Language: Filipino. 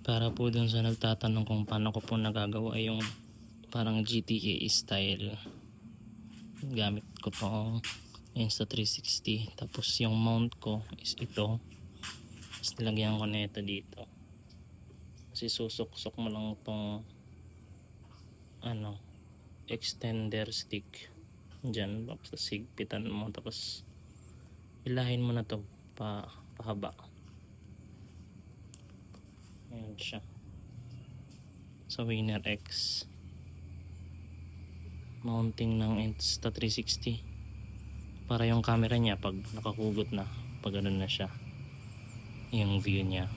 Para po dun sa nagtatanong kung paano ko po nagagawa yung parang GTA style, gamit ko tong Insta360. Tapos yung mount ko is ito, tapos nilagyan ko na ito dito. Kasi susok-sok mo lang tong ano, extender stick dyan, tapos higpitan mo, tapos ilahin mo na to pahaba. Ayan siya, sa Winner X mounting ng Insta360, para yung camera niya pag nakakugot na, pag ganun na siya yung view niya.